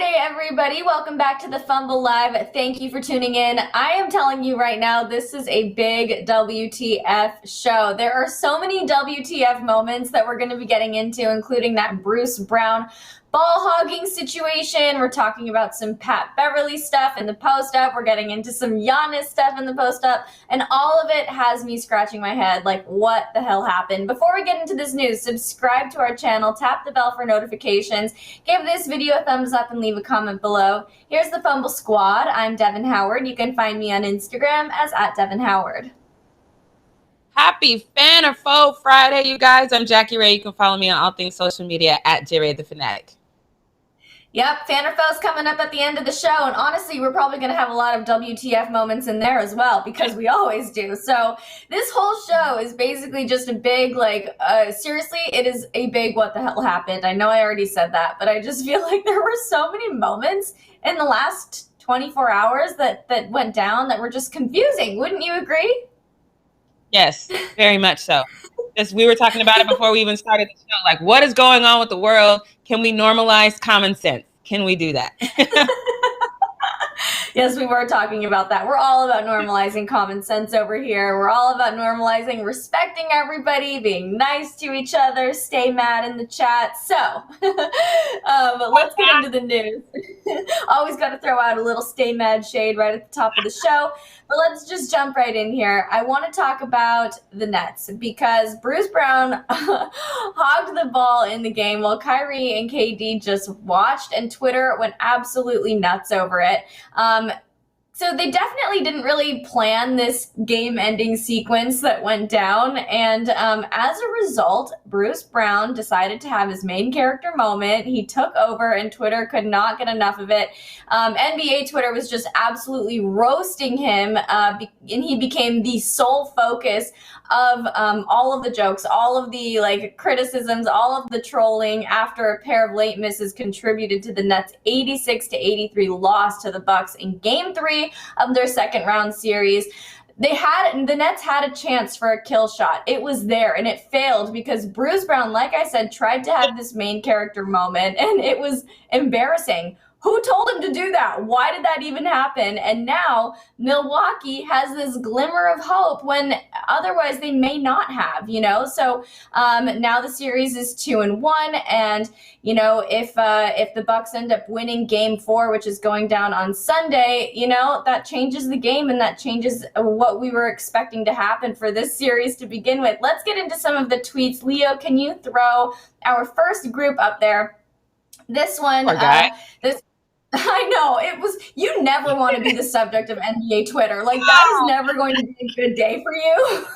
Friday, everybody. Welcome back to the Fumble Live. Thank you for tuning in. I am telling you right now, this is a big WTF show. There are so many WTF moments that we're going to be getting into, including that Bruce Brown ball hogging situation. We're talking about some Pat Beverly stuff in the post-up. We're getting into some Giannis stuff in the post-up. And all of it has me scratching my head like, what the hell happened? Before we get into this news, subscribe to our channel, tap the bell for notifications, give this video a thumbs up, and leave a comment below. Here's the Fumble Squad. I'm Devin Howard. You can find me on Instagram as @DevinHoward. Happy Fan or Foe Friday, you guys. I'm Jackie Ray. You can follow me on all things social media at JRayTheFanatic. Yep, Fan or Foe's coming up at the end of the show, and honestly, we're probably going to have a lot of WTF moments in there as well, because we always do. So this whole show is basically just a big, seriously, it is a big what the hell happened. I know I already said that, but I just feel like there were so many moments in the last 24 hours that went down that were just confusing. Wouldn't you agree? Yes, very much so. We were talking about it before we even started the show. Like, what is going on with the world? Can we normalize common sense? Can we do that? Yes, we were talking about that. We're all about normalizing common sense over here. We're all about normalizing respecting everybody, being nice to each other, stay mad in the chat. So let's get into the news. Always got to throw out a little stay mad shade right at the top of the show. But let's just jump right in here. I want to talk about the Nets because Bruce Brown hogged the ball in the game while Kyrie and KD just watched, and Twitter went absolutely nuts over it. So they definitely didn't really plan this game-ending sequence that went down, and as a result, Bruce Brown decided to have his main character moment. He took over, and Twitter could not get enough of it. NBA Twitter was just absolutely roasting him, and he became the sole focus of all of the jokes, all of the criticisms, all of the trolling after a pair of late misses contributed to the Nets' 86-83 loss to the Bucks in Game 3 of their second round series. The Nets had a chance for a kill shot. It was there, and it failed because Bruce Brown, like I said, tried to have this main character moment, and it was embarrassing. Who told him to do that? Why did that even happen? And now Milwaukee has this glimmer of hope when otherwise they may not have, So now the series is 2-1, and if the Bucks end up winning Game 4, which is going down on Sunday, that changes the game, and that changes what we were expecting to happen for this series to begin with. Let's get into some of the tweets. Leo, can you throw our first group up there? This one, I know, you never want to be the subject of NBA Twitter. Like, that is never going to be a good day for you.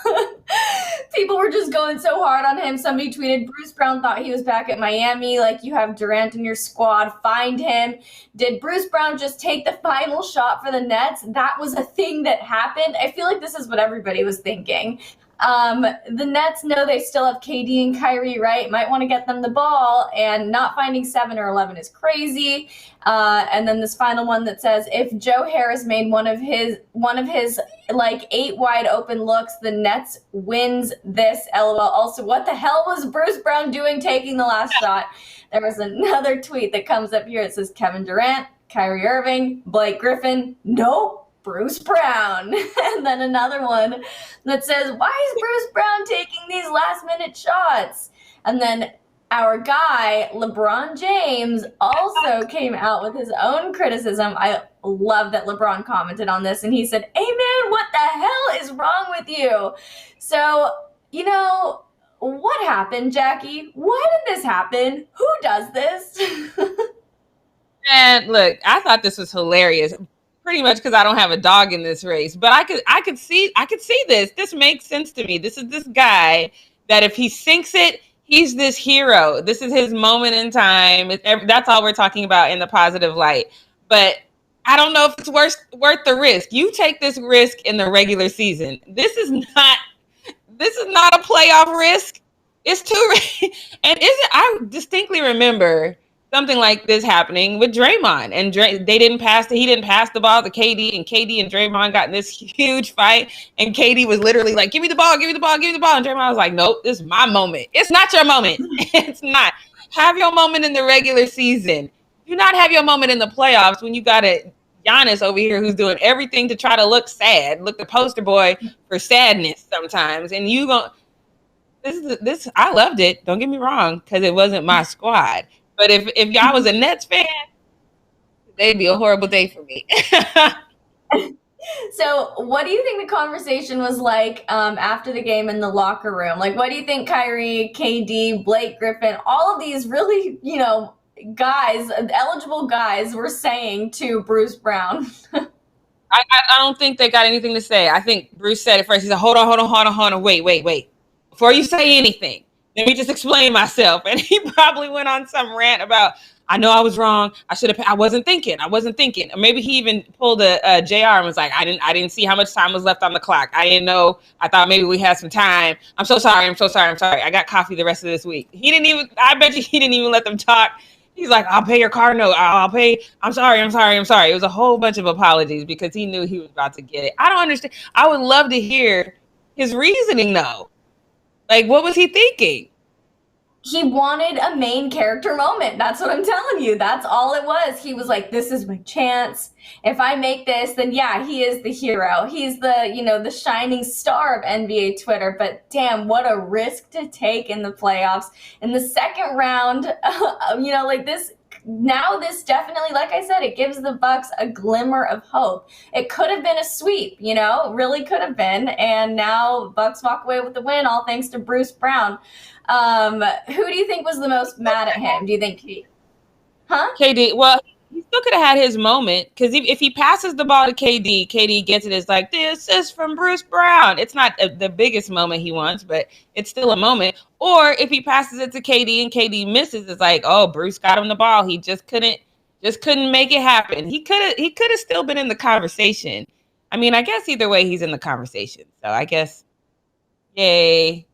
People were just going so hard on him. Somebody tweeted, Bruce Brown thought he was back at Miami. Like, you have Durant in your squad. Find him. Did Bruce Brown just take the final shot for the Nets? That was a thing that happened. I feel like this is what everybody was thinking. The Nets know they still have KD and Kyrie, right? Might want to get them the ball, and not finding 7 or 11 is crazy. And then this final one that says, if Joe Harris made one of his 8 wide open looks, the Nets wins this, LOL. Also, what the hell was Bruce Brown doing taking the last shot? There was another tweet that comes up here. It says Kevin Durant, Kyrie Irving, Blake Griffin. Nope. Bruce Brown. And then another one that says, why is Bruce Brown taking these last-minute shots? And then our guy, LeBron James, also came out with his own criticism. I love that LeBron commented on this, and he said, hey, man, what the hell is wrong with you? So, what happened, Jackie? Why did this happen? Who does this? And look, I thought this was hilarious. Pretty much because I don't have a dog in this race, but I could see this. This makes sense to me. This is this guy that if he sinks it, he's this hero. This is his moment in time. That's all we're talking about in the positive light. But I don't know if it's worth the risk. You take this risk in the regular season. This is not a playoff risk. It's too. And I distinctly remember something like this happening with Draymond, and he didn't pass the ball to KD, and KD and Draymond got in this huge fight, and KD was literally like, give me the ball, and Draymond was like, nope, this is my moment. It's not your moment. It's not. Have your moment in the regular season. Do not have your moment in the playoffs when you got a Giannis over here who's doing everything to try to look sad, look the poster boy for sadness sometimes. And you go, this I loved it. Don't get me wrong, because it wasn't my squad. But if y'all was a Nets fan, it'd be a horrible day for me. So, what do you think the conversation was like after the game in the locker room? Like, what do you think Kyrie, KD, Blake Griffin, all of these really, guys, eligible guys, were saying to Bruce Brown? I don't think they got anything to say. I think Bruce said it first. He said, hold on, wait. Before you say anything, let me just explain myself. And he probably went on some rant about, I know I was wrong. I wasn't thinking. Or maybe he even pulled a JR and was like, I didn't see how much time was left on the clock. I didn't know. I thought maybe we had some time. I'm so sorry. I got coffee the rest of this week. I bet you he didn't even let them talk. He's like, I'll pay your car note. I'll pay. I'm sorry. It was a whole bunch of apologies because he knew he was about to get it. I don't understand. I would love to hear his reasoning though. Like, what was he thinking? He wanted a main character moment. That's what I'm telling you. That's all it was. He was like, this is my chance. If I make this, then yeah, he is the hero. He's the shining star of NBA Twitter. But damn, what a risk to take in the playoffs. In the second round, like this. Now this definitely, like I said, it gives the Bucks a glimmer of hope. It could have been a sweep, really could have been. And now Bucks walk away with the win, all thanks to Bruce Brown. Who do you think was the most mad at him? Do you think KD? Well, he still could have had his moment because if he passes the ball to KD gets it. It's like, this is from Bruce Brown. It's not the biggest moment he wants, but it's still a moment. Or if he passes it to KD and KD misses, it's like, oh, Bruce got him the ball. He just couldn't make it happen. He could have still been in the conversation. I mean, I guess either way, he's in the conversation. So I guess, yay,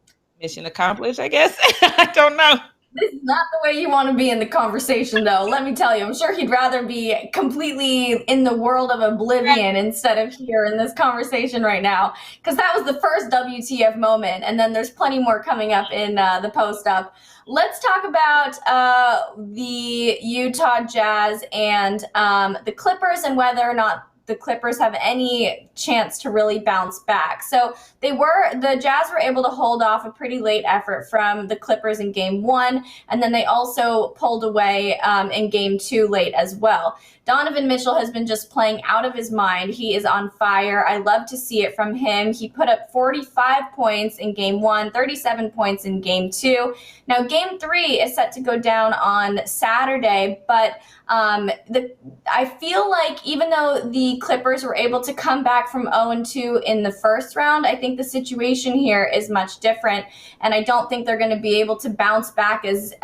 mission accomplished. I guess I don't know. This is not the way you want to be in the conversation, though. Let me tell you, I'm sure he'd rather be completely in the world of oblivion instead of here in this conversation right now. Because that was the first WTF moment, and then there's plenty more coming up in the post-up. Let's talk about the Utah Jazz and the Clippers and whether or not the Clippers have any chance to really bounce back. So the Jazz were able to hold off a pretty late effort from the Clippers in game 1, and then they also pulled away in game 2 late as well. Donovan Mitchell has been just playing out of his mind. He is on fire. I love to see it from him. He put up 45 points in game 1, 37 points in game 2. Now, game 3 is set to go down on Saturday, but I feel like even though the Clippers were able to come back from 0-2 in the first round, I think the situation here is much different, and I don't think they're going to be able to bounce back as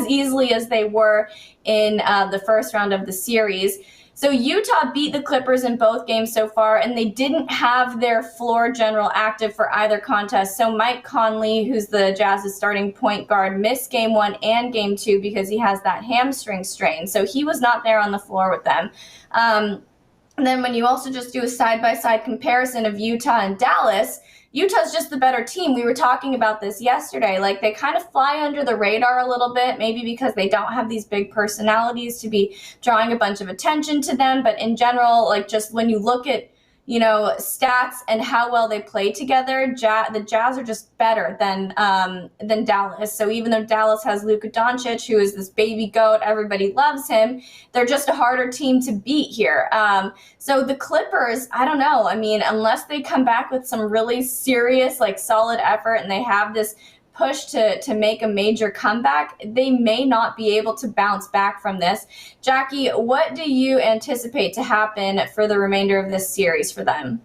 easily as they were in the first round of the series. So Utah beat the Clippers in both games so far, and they didn't have their floor general active for either contest. So Mike Conley, who's the Jazz's starting point guard, missed game 1 and game 2 because he has that hamstring strain. So he was not there on the floor with them. And then when you also just do a side-by-side comparison of Utah and Dallas, Utah's just the better team. We were talking about this yesterday. Like, they kind of fly under the radar a little bit, maybe because they don't have these big personalities to be drawing a bunch of attention to them. But in general, like, just when you look at, stats and how well they play together, the Jazz are just better than Dallas. So even though Dallas has Luka Doncic, who is this baby goat, everybody loves him, they're just a harder team to beat here. So the Clippers, I don't know. I mean, unless they come back with some really serious, like, solid effort and they have this push to make a major comeback, they may not be able to bounce back from this. Jackie, what do you anticipate to happen for the remainder of this series for them?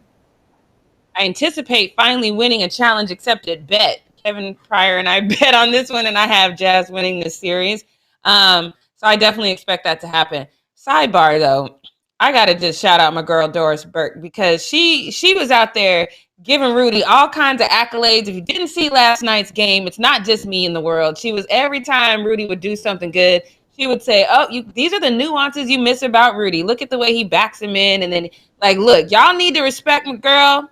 I anticipate finally winning a challenge accepted bet. Kevin Pryor and I bet on this one, and I have Jazz winning this series. So I definitely expect that to happen. Sidebar, though, I got to just shout out my girl Doris Burke, because she was out there giving Rudy all kinds of accolades. If you didn't see last night's game, it's not just me in the world. She was, every time Rudy would do something good, she would say, oh, these are the nuances you miss about Rudy. Look at the way he backs him in. And then, like, look, y'all need to respect my girl,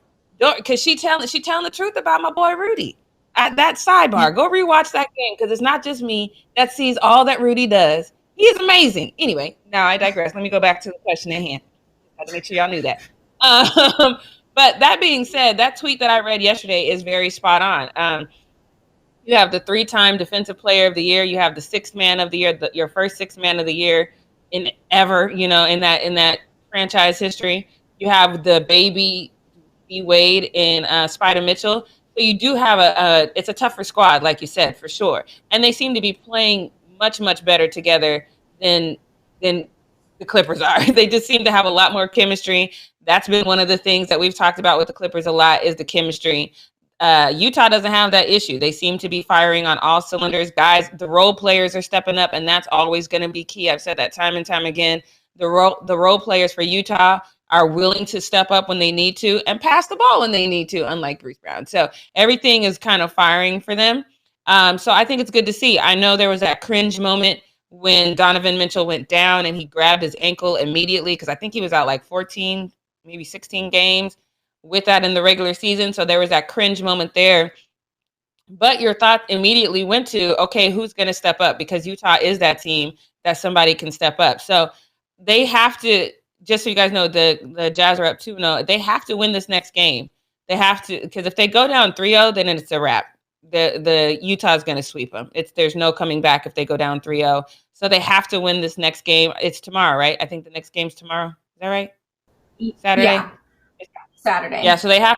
because she telling the truth about my boy Rudy. At that sidebar, go rewatch that game, because it's not just me that sees all that Rudy does. He is amazing. Anyway, now I digress. Let me go back to the question at hand. Had to make sure y'all knew that. But that being said, that tweet that I read yesterday is very spot on. You have the 3-time defensive player of the year. You have the 6th man of the year, your first 6th man of the year in ever, in that franchise history. You have the baby B Wade and Spider Mitchell. So you do have it's a tougher squad, like you said, for sure. And they seem to be playing much, much better together than the Clippers are. They just seem to have a lot more chemistry. That's been one of the things that we've talked about with the Clippers a lot is the chemistry. Utah doesn't have that issue. They seem to be firing on all cylinders. Guys, the role players are stepping up, and that's always going to be key. I've said that time and time again. The role players for Utah are willing to step up when they need to and pass the ball when they need to, unlike Bruce Brown. So everything is kind of firing for them. So I think it's good to see. I know there was that cringe moment when Donovan Mitchell went down and he grabbed his ankle immediately because I think he was out like 14, maybe 16 games with that in the regular season. So there was that cringe moment there. But your thought immediately went to, okay, who's going to step up? Because Utah is that team that somebody can step up. So they have to, just so you guys know, the Jazz are up 2-0. They have to win this next game. They have to, because if they go down 3-0, then it's a wrap. The Utah is going to sweep them. There's no coming back if they go down 3-0. So they have to win this next game. It's tomorrow, right? I think the next game's tomorrow. Is that right? Saturday? Yeah. Saturday. Yeah, so they have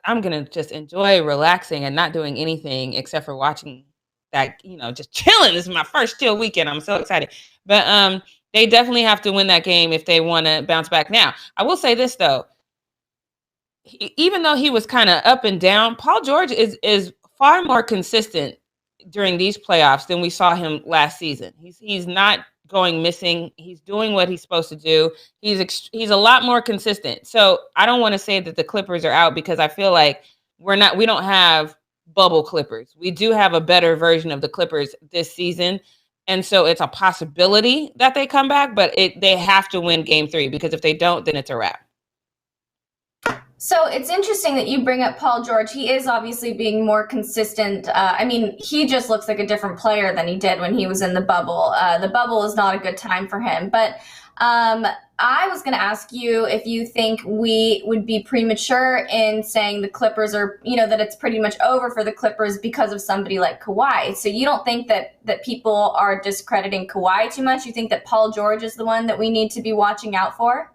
I'm going to just enjoy relaxing and not doing anything except for watching that, just chilling. This is my first chill weekend. I'm so excited. But they definitely have to win that game if they want to bounce back. Now, I will say this, though. Even though he was kind of up and down, Paul George is far more consistent during these playoffs than we saw him last season. He's not going missing. He's doing what he's supposed to do. He's a lot more consistent. So I don't want to say that the Clippers are out because I feel like we don't have bubble Clippers. We do have a better version of the Clippers this season. And so it's a possibility that they come back, but they have to win game 3 because if they don't, then it's a wrap. So it's interesting that you bring up Paul George. He is obviously being more consistent. He just looks like a different player than he did when he was in the bubble. The bubble is not a good time for him. But I was going to ask you if you think we would be premature in saying the Clippers are, that it's pretty much over for the Clippers because of somebody like Kawhi. So you don't think that people are discrediting Kawhi too much? You think that Paul George is the one that we need to be watching out for?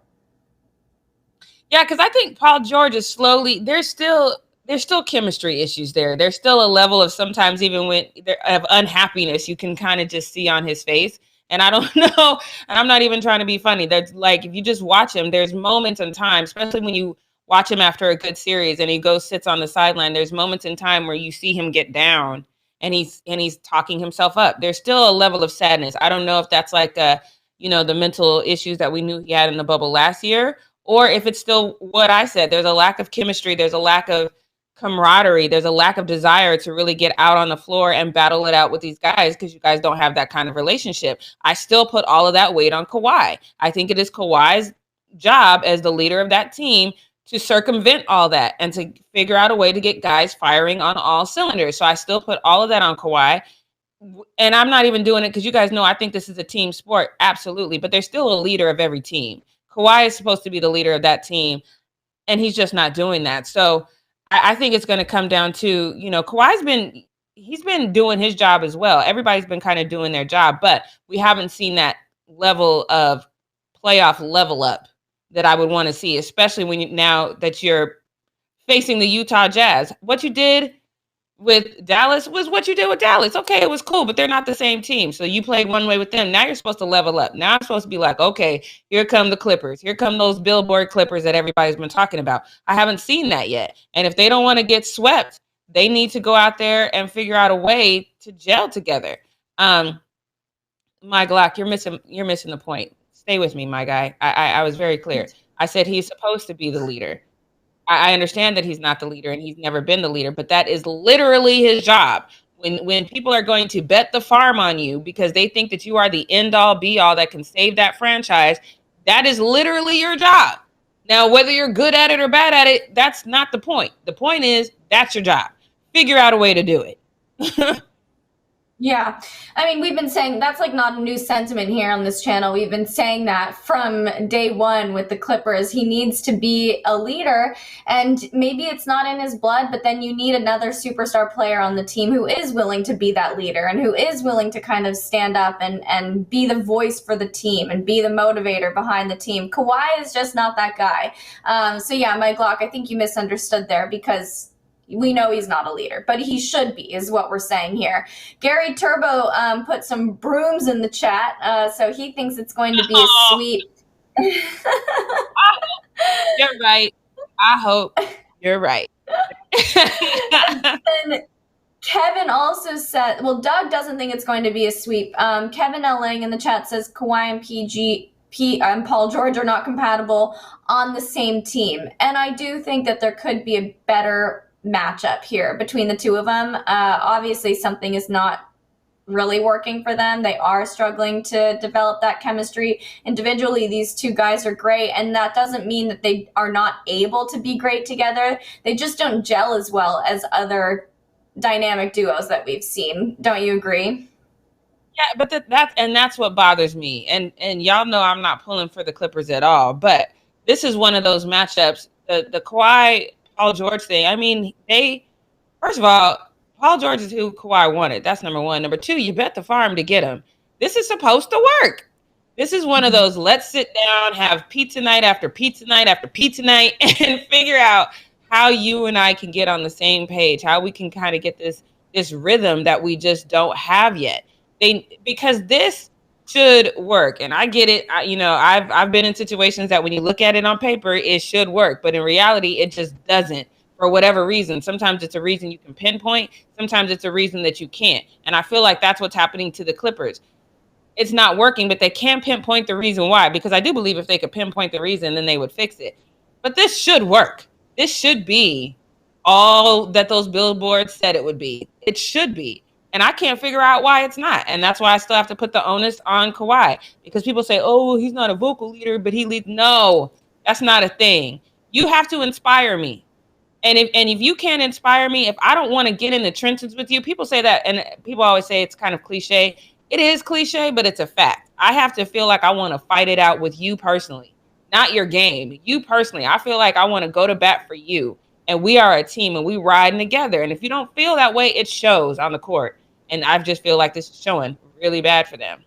Yeah, because I think Paul George is there's still chemistry issues there. There's still a level of sometimes even of unhappiness you can kind of just see on his face. And I don't know, and I'm not even trying to be funny. That's like, if you just watch him, there's moments in time, especially when you watch him after a good series and he sits on the sideline, there's moments in time where you see him get down and he's talking himself up. There's still a level of sadness. I don't know if that's like the mental issues that we knew he had in the bubble last year, or if it's still what I said. There's a lack of chemistry. There's a lack of camaraderie. There's a lack of desire to really get out on the floor and battle it out with these guys because you guys don't have that kind of relationship. I still put all of that weight on Kawhi. I think it is Kawhi's job as the leader of that team to circumvent all that and to figure out a way to get guys firing on all cylinders. So I still put all of that on Kawhi. And I'm not even doing it because you guys know I think this is a team sport. Absolutely. But there's still a leader of every team. Kawhi is supposed to be the leader of that team, and he's just not doing that. So I think it's going to come down to, Kawhi's been doing his job as well. Everybody's been kind of doing their job, but we haven't seen that level of playoff level up that I would want to see, especially now that you're facing the Utah Jazz. What you did with Dallas was what you did with Dallas. Okay, it was cool, but they're not the same team. So you played one way with them. Now you're supposed to level up. Now I'm supposed to be like, okay, here come the Clippers. Here come those billboard Clippers that everybody's been talking about. I haven't seen that yet. And if they don't want to get swept, they need to go out there and figure out a way to gel together. My Glock, you're missing the point. Stay with me, my guy. I was very clear. I said he's supposed to be the leader. I understand that he's not the leader and he's never been the leader, but that is literally his job. When people are going to bet the farm on you because they think that you are the end all be all that can save that franchise, that is literally your job. Now, whether you're good at it or bad at it, that's not the point. The point is that's your job. Figure out a way to do it. Yeah. I mean, we've been saying that's like not a new sentiment here on this channel. We've been saying that from day one with the Clippers. He needs to be a leader, and maybe it's not in his blood, but then you need another superstar player on the team who is willing to be that leader and who is willing to kind of stand up and be the voice for the team and be the motivator behind the team. Kawhi is just not that guy. So yeah, Mike Locke, I think you misunderstood there because we know he's not a leader, but he should be, is what we're saying here. Gary Turbo put some brooms in the chat, so he thinks it's going to be a sweep. You're right. I hope you're right. And Kevin also said, well, Doug doesn't think it's going to be a sweep. Kevin L. Lang in the chat says Kawhi and Paul George are not compatible on the same team. And I do think that there could be a better matchup here between the two of them. Obviously, something is not really working for them. They are struggling to develop that chemistry. Individually, these two guys are great, and that doesn't mean that they are not able to be great together. They just don't gel as well as other dynamic duos that we've seen. Don't you agree? Yeah, but that's what bothers me. And y'all know I'm not pulling for the Clippers at all. But this is one of those matchups. The Kawhi Paul George thing. I mean, first of all, Paul George is who Kawhi wanted. That's number one. Number two, you bet the farm to get him. This is supposed to work. This is one of those let's sit down, have pizza night after pizza night after pizza night, and figure out how you and I can get on the same page, how we can kind of get this rhythm that we just don't have yet. Because this should work, and I get it. I've been in situations that when you look at it on paper, it should work, but in reality, it just doesn't. For whatever reason, sometimes it's a reason you can pinpoint, sometimes it's a reason that you can't. And I feel like that's what's happening to the Clippers. It's not working, but they can't pinpoint the reason why, because I do believe if they could pinpoint the reason, then they would fix it. But this should work. This should be all that those billboards said it would be. It should be. And I can't figure out why it's not. And that's why I still have to put the onus on Kawhi, because people say, oh, he's not a vocal leader, but he leads. No, that's not a thing. You have to inspire me. And if you can't inspire me, if I don't want to get in the trenches with you, people say that, and people always say it's kind of cliche. It is cliche, but it's a fact. I have to feel like I want to fight it out with you personally, not your game. You personally, I feel like I want to go to bat for you. And we are a team, and we riding together. And if you don't feel that way, it shows on the court. And I just feel like this is showing really bad for them.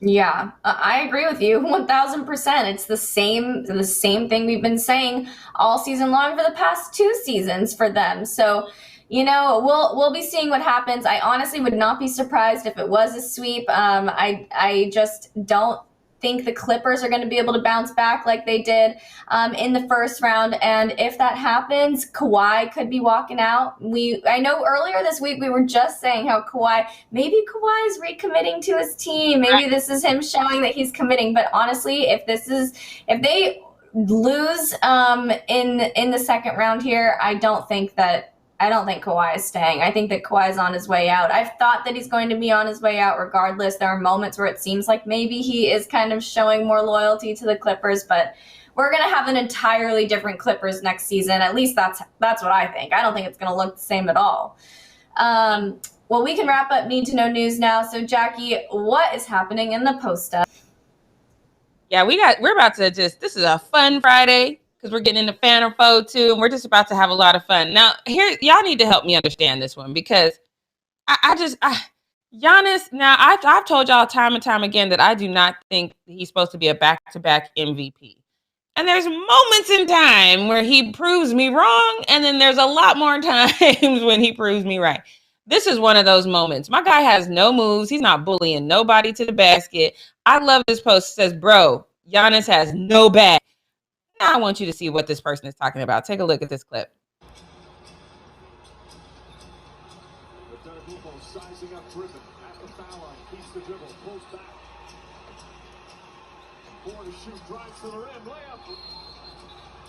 Yeah, I agree with you 1000%. It's the same thing we've been saying all season long for the past 2 seasons for them. So, we'll be seeing what happens. I honestly would not be surprised if it was a sweep. I just don't think the Clippers are going to be able to bounce back like they did in the first round. And if that happens, Kawhi could be walking out. I know earlier this week we were just saying how maybe Kawhi is recommitting to his team. Maybe this is him showing that he's committing. But honestly, if they lose in the second round here, I don't think Kawhi is staying. I think that Kawhi is on his way out. I've thought that he's going to be on his way out regardless. There are moments where it seems like maybe he is kind of showing more loyalty to the Clippers, but we're going to have an entirely different Clippers next season. At least that's what I think. I don't think it's going to look the same at all. Well, we can wrap up Need to Know News now. So, Jackie, what is happening in the post-up? Yeah, we're about to this is a fun Friday, because we're getting into Phantom Foe too, and we're just about to have a lot of fun. Now, here, y'all need to help me understand this one, because Giannis, now I've told y'all time and time again that I do not think he's supposed to be a back-to-back MVP. And there's moments in time where he proves me wrong, and then there's a lot more times when he proves me right. This is one of those moments. My guy has no moves. He's not bullying nobody to the basket. I love this post. It says, bro, Giannis has no bag. Now I want you to see what this person is talking about. Take a look at this clip. Sizing up Griffin at the foul line, keeps the dribble, pulls back. 4 to shoot, drives to the rim, layup.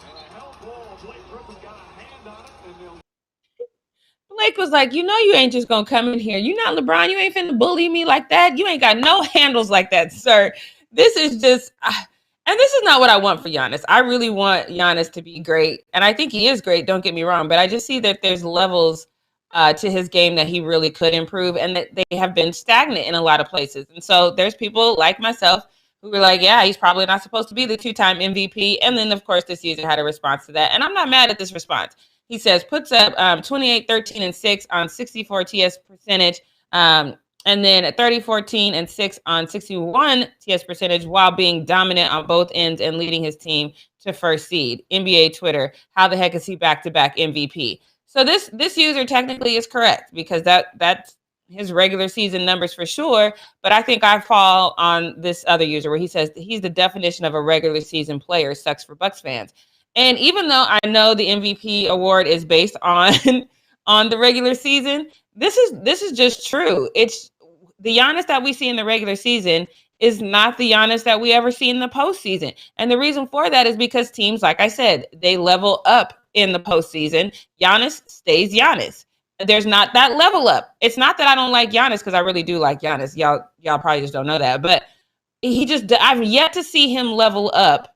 And a help ball. Blake Griffin got a hand on it, and they'll. Blake was like, you ain't just gonna come in here. You not LeBron. You ain't finna bully me like that. You ain't got no handles like that, sir. This is just. And this is not what I want for Giannis. I really want Giannis to be great. And I think he is great, don't get me wrong. But I just see that there's levels to his game that he really could improve, and that they have been stagnant in a lot of places. And so there's people like myself who were like, yeah, he's probably not supposed to be the 2-time MVP. And then, of course, this user had a response to that. And I'm not mad at this response. He says, puts up 28, 13, and 6 on 64 TS percentage, and then 30, 14, and 6 on 61 TS percentage while being dominant on both ends and leading his team to first seed. NBA Twitter, how the heck is he back-to-back MVP? So this user technically is correct because that's his regular season numbers for sure. But I think I fall on this other user where he says he's the definition of a regular season player. Sucks for Bucks fans. And even though I know the MVP award is based on on the regular season, this is just true. It's the Giannis that we see in the regular season is not the Giannis that we ever see in the postseason. And the reason for that is because teams, like I said, they level up in the postseason. Giannis stays Giannis. There's not that level up. It's not that I don't like Giannis, because I really do like Giannis. Y'all probably just don't know that. But I've yet to see him level up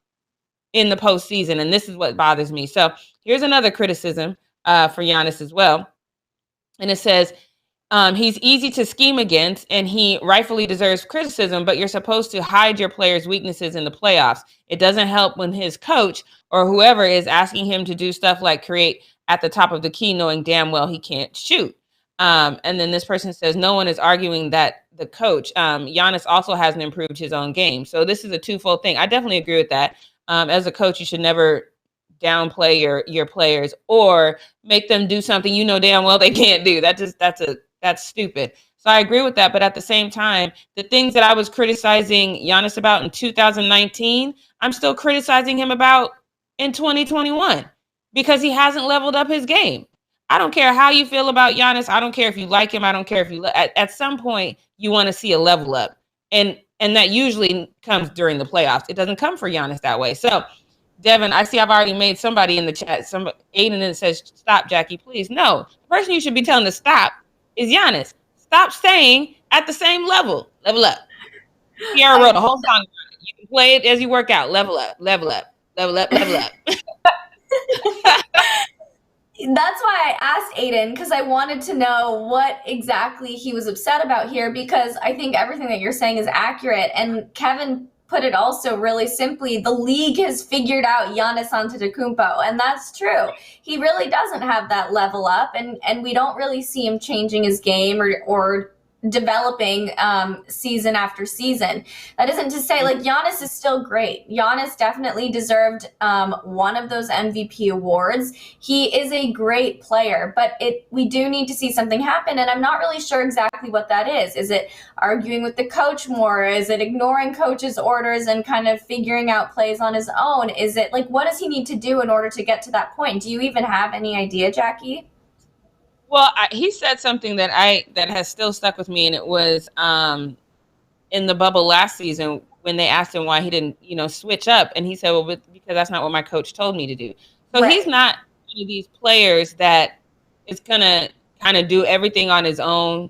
in the postseason, and this is what bothers me. So here's another criticism for Giannis as well. And it says, he's easy to scheme against, and he rightfully deserves criticism, but you're supposed to hide your players' weaknesses in the playoffs. It doesn't help when his coach or whoever is asking him to do stuff like create at the top of the key, knowing damn well he can't shoot. And then this person says, no one is arguing that the coach, Giannis also hasn't improved his own game. So this is a twofold thing. I definitely agree with that. As a coach, you should never downplay your players or make them do something you know damn well they can't do. That's stupid. So I agree with that. But at the same time, the things that I was criticizing Giannis about in 2019, I'm still criticizing him about in 2021 because he hasn't leveled up his game. I don't care how you feel about Giannis. I don't care if you like him. I don't care if you at some point you want to see a level up. And that usually comes during the playoffs. It doesn't come for Giannis that way. So Devin, I see I've already made somebody in the chat. Aiden that says, stop, Jackie, please. No, the person you should be telling to stop is Giannis. Stop staying at the same level. Level up. Kiara wrote a whole song about it. You can play it as you work out. Level up, level up, level up, level up. That's why I asked Aiden, because I wanted to know what exactly he was upset about here, because I think everything that you're saying is accurate. And Kevin put it also really simply, the league has figured out Giannis Antetokounmpo, and that's true. He really doesn't have that level up, and we don't really see him changing his game or developing season after season. That isn't to say, like, Giannis is still great. Giannis definitely deserved one of those MVP awards. He is a great player, but we do need to see something happen, and I'm not really sure exactly what that is. Is it arguing with the coach more? Is it ignoring coach's orders and kind of figuring out plays on his own? Is it, like, what does he need to do in order to get to that point? Do you even have any idea, Jackie? Well, he said something that has still stuck with me, and it was in the bubble last season when they asked him why he didn't, switch up, and he said, "Well, because that's not what my coach told me to do." So right. He's not one of these players that is gonna kind of do everything on his own,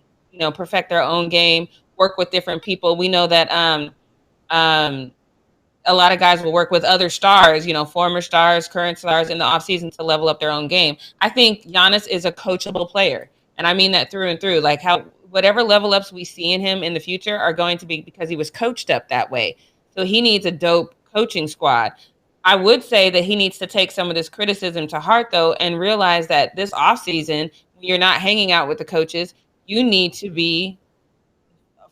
perfect their own game, work with different people. We know that a lot of guys will work with other stars, former stars, current stars in the offseason to level up their own game. I think Giannis is a coachable player. And I mean that through and through. Like, how whatever level ups we see in him in the future are going to be because he was coached up that way. So he needs a dope coaching squad. I would say that he needs to take some of this criticism to heart, though, and realize that this offseason, when you're not hanging out with the coaches, you need to be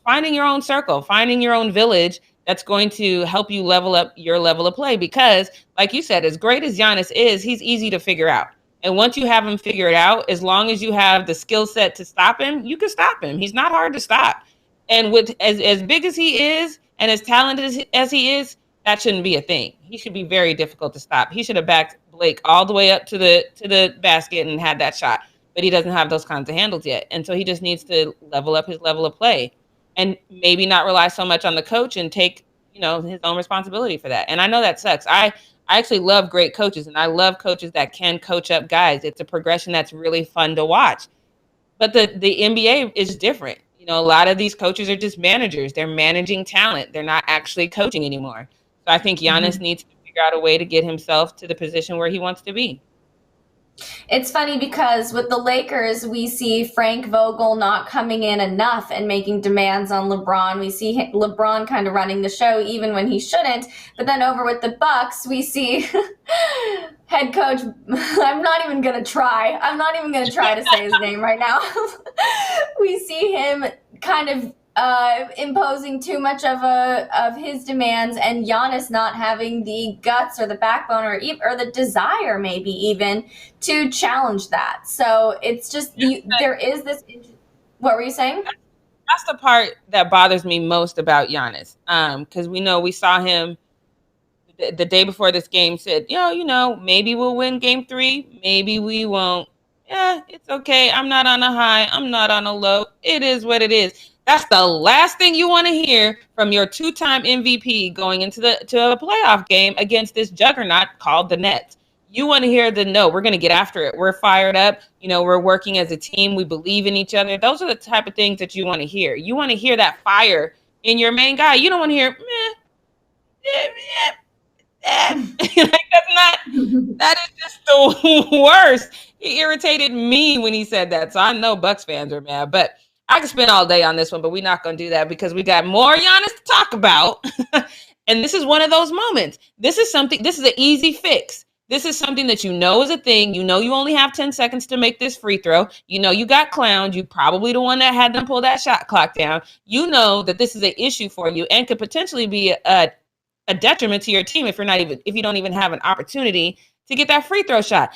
finding your own circle, finding your own village that's going to help you level up your level of play. Because, like you said, as great as Giannis is, he's easy to figure out. And once you have him figured out, as long as you have the skill set to stop him, you can stop him. He's not hard to stop. And with as big as he is and as talented as he is, that shouldn't be a thing. He should be very difficult to stop. He should have backed Blake all the way up to the basket and had that shot. But he doesn't have those kinds of handles yet. And so he just needs to level up his level of play. And maybe not rely so much on the coach and take, his own responsibility for that. And I know that sucks. I actually love great coaches, and I love coaches that can coach up guys. It's a progression that's really fun to watch. But the NBA is different. A lot of these coaches are just managers. They're managing talent. They're not actually coaching anymore. So I think Giannis needs to figure out a way to get himself to the position where he wants to be. It's funny because with the Lakers, we see Frank Vogel not coming in enough and making demands on LeBron. We see LeBron kind of running the show even when he shouldn't. But then over with the Bucks, we see head coach. I'm not even going to try. I'm not even going to try to say his name right now. We see him kind of imposing too much of his demands, and Giannis not having the guts or the backbone or the desire, maybe even, to challenge that. So it's just there is this. What were you saying? That's the part that bothers me most about Giannis, because we saw him the day before this game said, maybe we'll win game 3, maybe we won't. Yeah, it's okay. I'm not on a high. I'm not on a low. It is what it is. That's the last thing you want to hear from your 2-time MVP going into a playoff game against this juggernaut called the Nets. You want to hear no, we're going to get after it. We're fired up. We're working as a team. We believe in each other. Those are the type of things that you want to hear. You want to hear that fire in your main guy. You don't want to hear, that is just the worst. He irritated me when he said that. So I know Bucks fans are mad, but I could spend all day on this one, but we're not going to do that because we got more Giannis to talk about. And this is one of those moments. This is an easy fix. This is something that is a thing. You only have 10 seconds to make this free throw. You got clowned. You probably the one that had them pull that shot clock down. You know that this is an issue for you and could potentially be a detriment to your team if you don't even have an opportunity to get that free throw shot.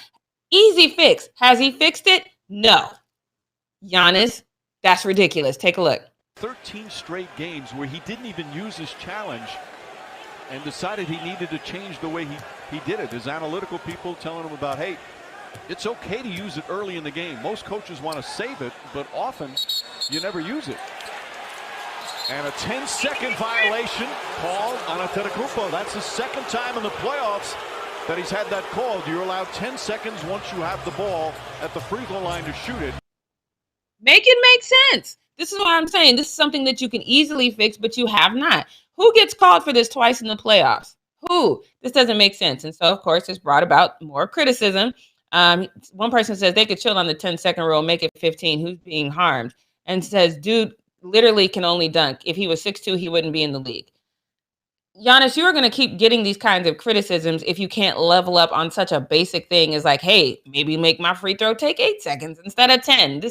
Easy fix. Has he fixed it? No. Giannis, that's ridiculous. Take a look. 13 straight games where he didn't even use his challenge and decided he needed to change the way he did it. His analytical people telling him about, hey, it's okay to use it early in the game. Most coaches want to save it, but often you never use it. And a 10-second violation called on Antetokounmpo. That's the second time in the playoffs that he's had that called. You're allowed 10 seconds once you have the ball at the free throw line to shoot it. Make it make sense. This is what I'm saying. This is something that you can easily fix, but you have not. Who gets called for this twice in the playoffs? Who? This doesn't make sense. And so, of course, it's brought about more criticism. One person says they could chill on the 10-second rule, make it 15. Who's being harmed? And says, dude literally can only dunk. If he was 6'2", he wouldn't be in the league. Giannis, you're going to keep getting these kinds of criticisms if you can't level up on such a basic thing as like, hey, maybe make my free throw take 8 seconds instead of 10.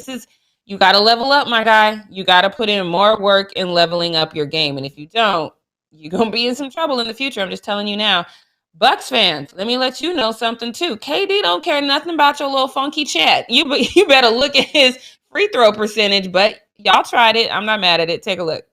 You got to level up, my guy. You got to put in more work in leveling up your game. And if you don't, you're going to be in some trouble in the future. I'm just telling you now. Bucks fans, let me let you know something too. KD don't care nothing about your little funky chat. You better look at his free throw percentage, but y'all tried it. I'm not mad at it. Take a look.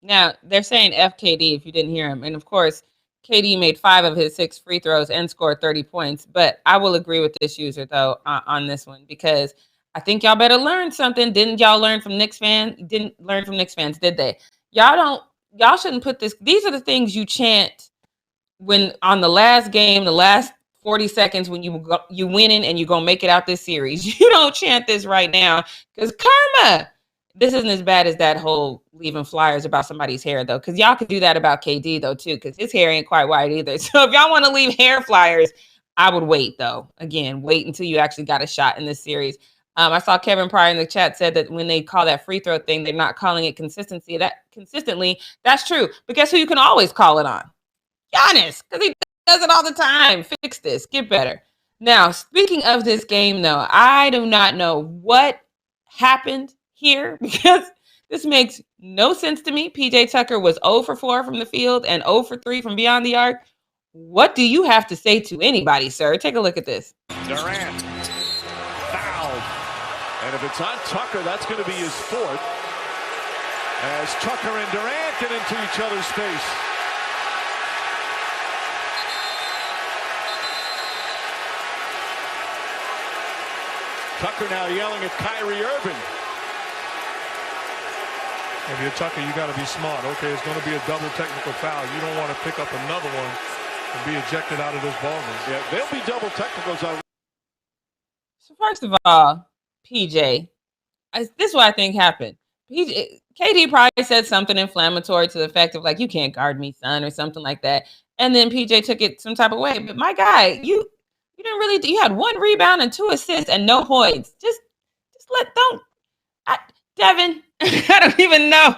Now, they're saying FKD if you didn't hear him. And, of course, KD made 5 of his 6 free throws and scored 30 points. But I will agree with this user, though, on this one, because I think y'all better learn something. Didn't y'all learn from Knicks fans? Didn't learn from Knicks fans, did they? Y'all shouldn't put this. These are the things you chant when on the last game, the last 40 seconds when you winning and you're going to make it out this series. You don't chant this right now because karma. This isn't as bad as that whole leaving flyers about somebody's hair, though, because y'all could do that about KD, though, too, because his hair ain't quite white either. So if y'all want to leave hair flyers, I would wait, though. Again, wait until you actually got a shot in this series. I saw Kevin Pryor in the chat said that when they call that free throw thing, they're not calling it consistently. That's true. But guess who you can always call it on? Giannis, because he does it all the time. Fix this. Get better. Now, speaking of this game, though, I do not know what happened here because this makes no sense to me. PJ Tucker was 0 for 4 from the field and 0 for 3 from beyond the arc. What do you have to say to anybody, sir? Take a look at this. Durant fouled. And if it's on Tucker, that's going to be his 4th. As Tucker and Durant get into each other's face. Tucker now yelling at Kyrie Irving. If you're Tucker, you got to be smart. Okay, it's going to be a double technical foul. You don't want to pick up another one and be ejected out of this ballgame. Yeah, there'll be double technicals on. So first of all, PJ, this is what I think happened. KD probably said something inflammatory to the effect of like, "You can't guard me, son," or something like that. And then PJ took it some type of way. But my guy, you didn't really. You had 1 rebound and 2 assists and no points. Just Devin. I don't even know.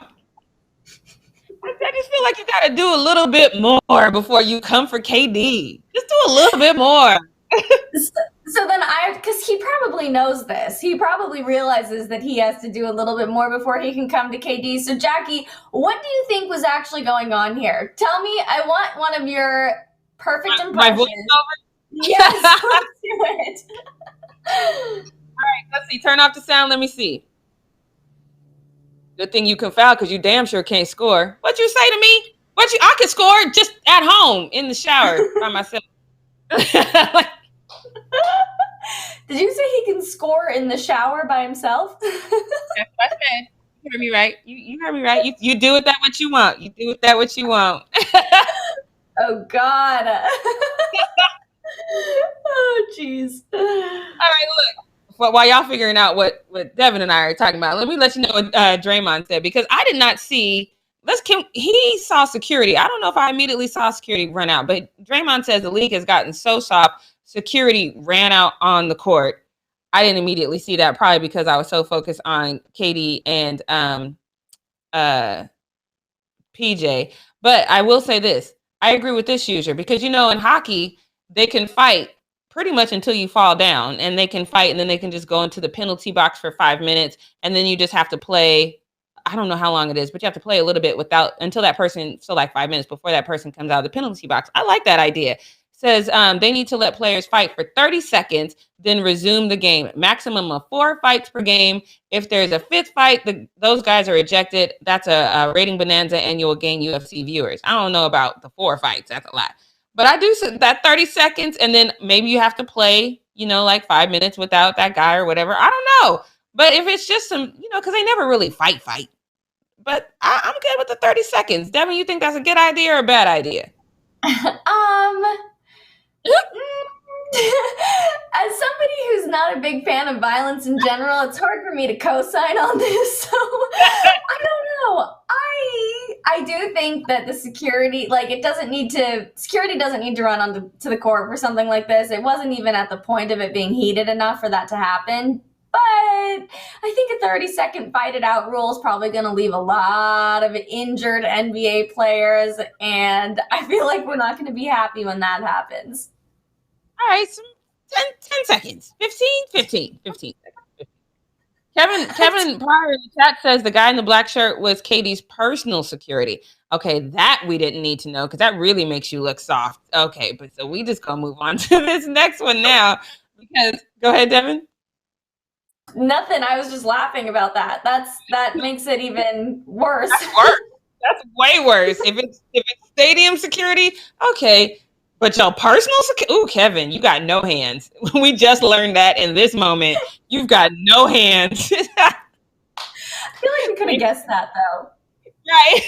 I just feel like you got to do a little bit more before you come for KD. Just do a little bit more. So then because he probably knows this. He probably realizes that he has to do a little bit more before he can come to KD. So Jackie, what do you think was actually going on here? Tell me, I want one of your perfect impressions. My voiceover? Yes, let's do it. All right, let's see. Turn off the sound. Let me see. Good thing you can foul because you damn sure can't score. What'd you say to me? I could score just at home in the shower by myself. Did you say he can score in the shower by himself? That's what I said. You heard me right. You heard me right. You do with that what you want. You do with that what you want. Oh, God. Oh, jeez. All right, look. While y'all figuring out what Devin and I are talking about, let me let you know what Draymond said, because I did not see. He saw security. I don't know if I immediately saw security run out, but Draymond says the league has gotten so soft, security ran out on the court. I didn't immediately see that, probably because I was so focused on KD and PJ. But I will say this. I agree with this user, because, in hockey, they can fight pretty much until you fall down, and they can fight, and then they can just go into the penalty box for 5 minutes, and then you just have to play. I don't know how long it is, but you have to play a little bit until that person, so like 5 minutes before that person comes out of the penalty box. I like that idea. Says they need to let players fight for 30 seconds, then resume the game. Maximum of 4 fights per game. If there's a 5th fight, those guys are ejected. That's a rating bonanza, and you'll gain UFC viewers. I don't know about the 4 fights. That's a lot. But I do that 30 seconds, and then maybe you have to play, like 5 minutes without that guy or whatever. I don't know. But if it's just some, because they never really fight. But I'm good with the 30 seconds. Devin, you think that's a good idea or a bad idea? As somebody who's not a big fan of violence in general, it's hard for me to co-sign on this. So I don't know. I do think that the security, security doesn't need to run onto the court for something like this. It wasn't even at the point of it being heated enough for that to happen. But I think a 30-second fight it out rule is probably going to leave a lot of injured NBA players, and I feel like we're not going to be happy when that happens. All right, some 10 seconds. 15 seconds. Kevin Pryor in the chat says the guy in the black shirt was KD's personal security. Okay, that we didn't need to know, because that really makes you look soft. Okay, but so we just gonna move on to this next one now. Because go ahead, Devin. Nothing. I was just laughing about that. That makes it even worse. That's worse. That's way worse. If it's stadium security, okay. But your personal security, ooh, Kevin, you got no hands. We just learned that in this moment. You've got no hands. I feel like we could have guessed that, though. Right.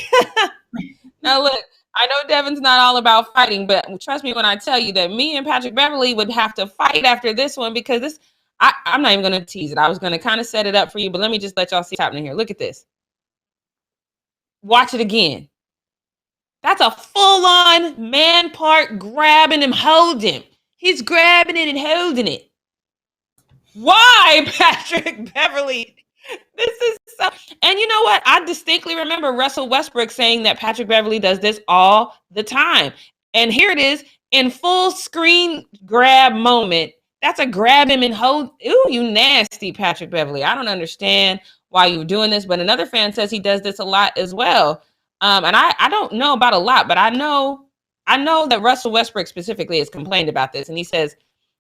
Now, look, I know Devin's not all about fighting, but trust me when I tell you that me and Patrick Beverly would have to fight after this one, because I'm not even going to tease it. I was going to kind of set it up for you, but let me just let y'all see what's happening here. Look at this. Watch it again. That's a full-on man part grabbing him, holding him. He's grabbing it and holding it. Why, Patrick Beverly? This is so... And you know what? I distinctly remember Russell Westbrook saying that Patrick Beverly does this all the time. And here it is in full screen grab moment. That's a grab him and hold. Ooh, you nasty, Patrick Beverly. I don't understand why you're doing this. But another fan says he does this a lot as well. And I don't know about a lot, but I know that Russell Westbrook specifically has complained about this. And he says,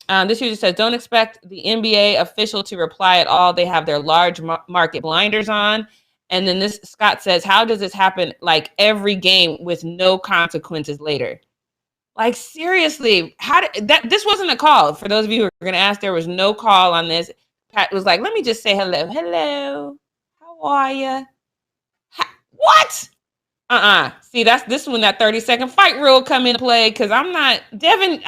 this user says, don't expect the NBA official to reply at all. They have their large market blinders on. And then this Scott says, how does this happen like every game with no consequences later? Like, seriously, this wasn't a call. For those of you who are going to ask, there was no call on this. Pat was like, let me just say hello. Hello. How are you? What? See, that's this when that 30-second fight rule come into play, because I'm not Devin.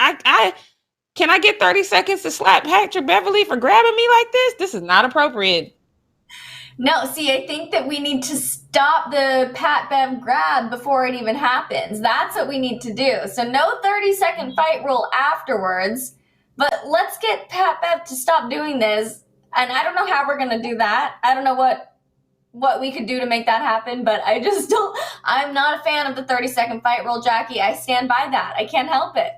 Can I get 30 seconds to slap Patrick Beverly for grabbing me like this? This is not appropriate. No, see, I think that we need to stop the Pat Bev grab before it even happens. That's what we need to do. So no 30-second fight rule afterwards, but let's get Pat Bev to stop doing this. And I don't know how we're going to do that. I don't know what we could do to make that happen, but I just don't. I'm not a fan of the 30-second fight rule, Jackie. I stand by that. I can't help it.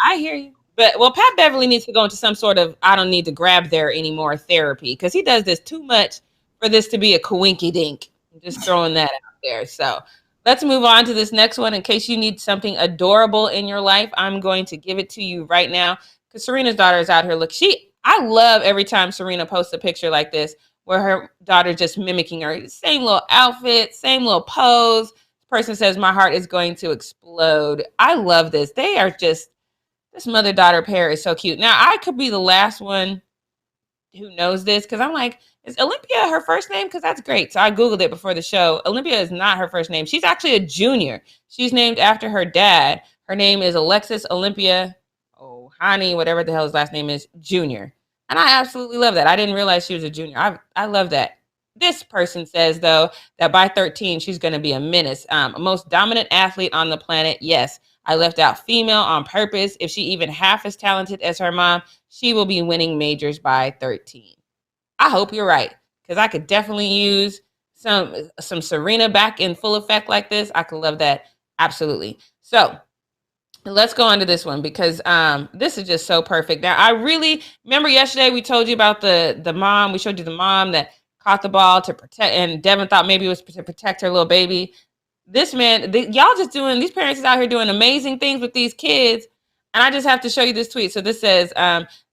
I hear you. But, well, Pat Beverly needs to go into some sort of I don't need to grab there anymore therapy because he does this too much for this to be a coinky dink. I'm just throwing that out there. So let's move on to this next one. In case you need something adorable in your life, I'm going to give it to you right now because Serena's daughter is out here. Look, I love every time Serena posts a picture like this where her daughter just mimicking her. Same little outfit, same little pose. This person says, my heart is going to explode. I love this. They are just, this mother-daughter pair is so cute. Now, I could be the last one who knows this because I'm like, is Olympia her first name? Because that's great. So I Googled it before the show. Olympia is not her first name. She's actually a junior. She's named after her dad. Her name is Alexis Olympia Ohani, whatever the hell his last name is, Jr. And I absolutely love that. I didn't realize she was a junior. I love that. This person says, though, that by 13, she's going to be a menace. Most dominant athlete on the planet. Yes, I left out female on purpose. If she even half as talented as her mom, she will be winning majors by 13. I hope you're right, because I could definitely use some Serena back in full effect like this. I could love that. Absolutely. So let's go on to this one because this is just so perfect. Now, I really remember yesterday we told you about the mom. We showed you the mom that caught the ball to protect, and Devin thought maybe it was to protect her little baby. This man, y'all just doing, these parents is out here doing amazing things with these kids. And I just have to show you this tweet. So this says,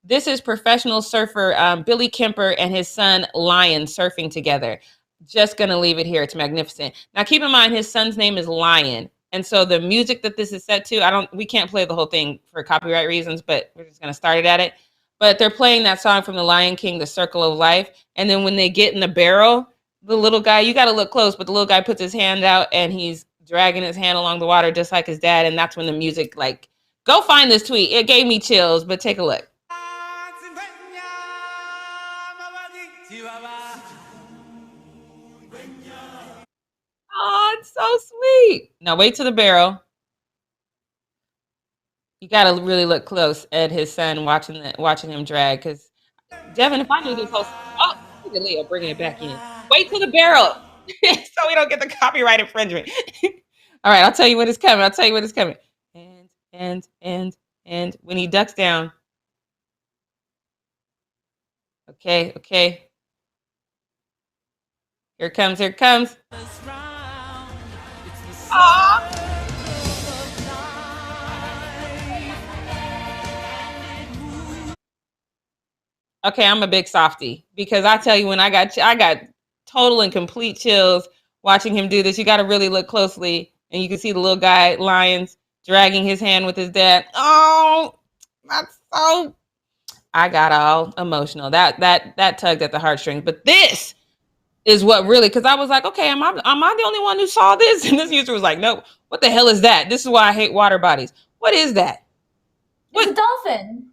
this is professional surfer Billy Kemper and his son Lion surfing together. Just going to leave it here. It's magnificent. Now, keep in mind, his son's name is Lion. And so the music that this is set to, we can't play the whole thing for copyright reasons, but we're just going to start it at it. But they're playing that song from The Lion King, The Circle of Life. And then when they get in the barrel, the little guy, you got to look close, but the little guy puts his hand out and he's dragging his hand along the water just like his dad. And that's when the music, like, go find this tweet. It gave me chills, but take a look. Oh, it's so sweet. Now wait till the barrel. You got to really look close at his son watching him drag. Because, Devin, if I knew this whole... Oh, look at Leo bringing it back in. Wait till the barrel so we don't get the copyright infringement. All right, I'll tell you when it's coming. And when he ducks down. Okay. Here it comes. Aww. Okay, I'm a big softie because I tell you, when I got total and complete chills watching him do this. You got to really look closely, and you can see the little guy, Lions, dragging his hand with his dad. Oh, that's so... I got all emotional. That tugged at the heartstrings. But this is what really, because I was like, okay, am I the only one who saw this? And this user was like, no, what the hell is that? This is why I hate water bodies. What is that? It's a dolphin.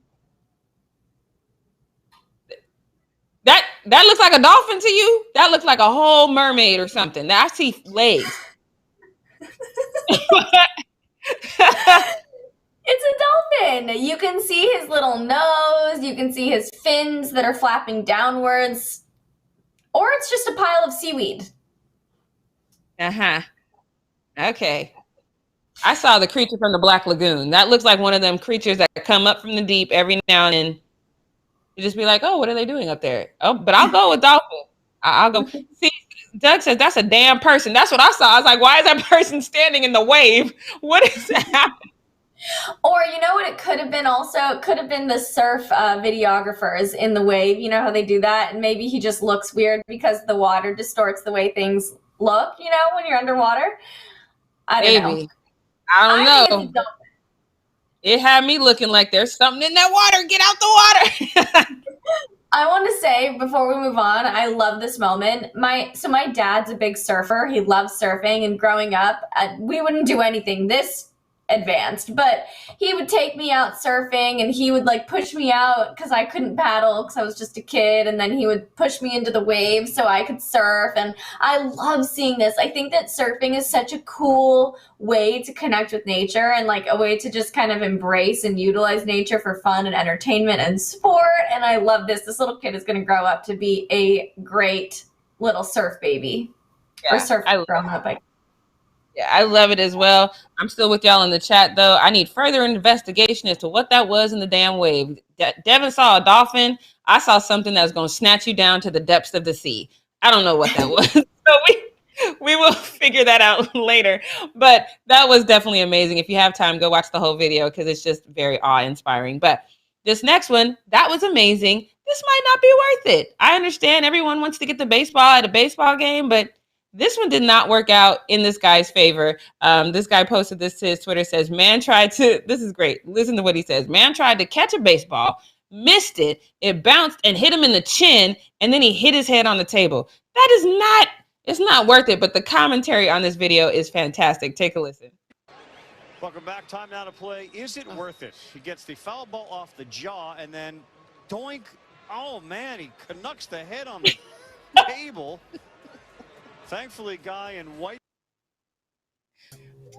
That looks like a dolphin to you? That looks like a whole mermaid or something. I see legs. It's a dolphin. You can see his little nose. You can see his fins that are flapping downwards. Or it's just a pile of seaweed. Uh-huh. Okay. I saw the creature from the Black Lagoon. That looks like one of them creatures that come up from the deep every now and then. You just be like, oh, what are they doing up there? Oh, but I'll go with dolphin. I'll go. See, Doug says that's a damn person. That's what I saw. I was like, why is that person standing in the wave? What is happening? Or you know what it could have been also? It could have been the surf videographers in the wave. You know how they do that? And maybe he just looks weird because the water distorts the way things look, you know, when you're underwater. I don't know. I don't know. It had me looking like there's something in that water. Get out the water. I want to say before we move on, I love this moment. My dad's a big surfer. He loves surfing, and growing up, we wouldn't do anything. This advanced, but he would take me out surfing and he would like push me out because I couldn't paddle because I was just a kid, and then he would push me into the waves so I could surf. And I love seeing this. I think that surfing is such a cool way to connect with nature and like a way to just kind of embrace and utilize nature for fun and entertainment and sport. And I love this. This little kid is going to grow up to be a great little surf baby. Yeah, or surf grown up. Yeah, I love it as well. I'm still with y'all in the chat, though. I need further investigation as to what that was in the damn wave. Devin saw a dolphin. I saw something that was going to snatch you down to the depths of the sea. I don't know what that was. So we will figure that out later. But that was definitely amazing. If you have time, go watch the whole video because it's just very awe-inspiring. But this next one, that was amazing. This might not be worth it. I understand everyone wants to get the baseball at a baseball game, but this one did not work out in this guy's favor. This guy posted this to his Twitter, says, man tried to, this is great. Listen to what he says. Man tried to catch a baseball, missed it. It bounced and hit him in the chin, and then he hit his head on the table. That is not, it's not worth it. But the commentary on this video is fantastic. Take a listen. Welcome back. Time now to play. Is it worth it? He gets the foul ball off the jaw and then doink. Oh, man, he Canucks the head on the table. Thankfully, guy in white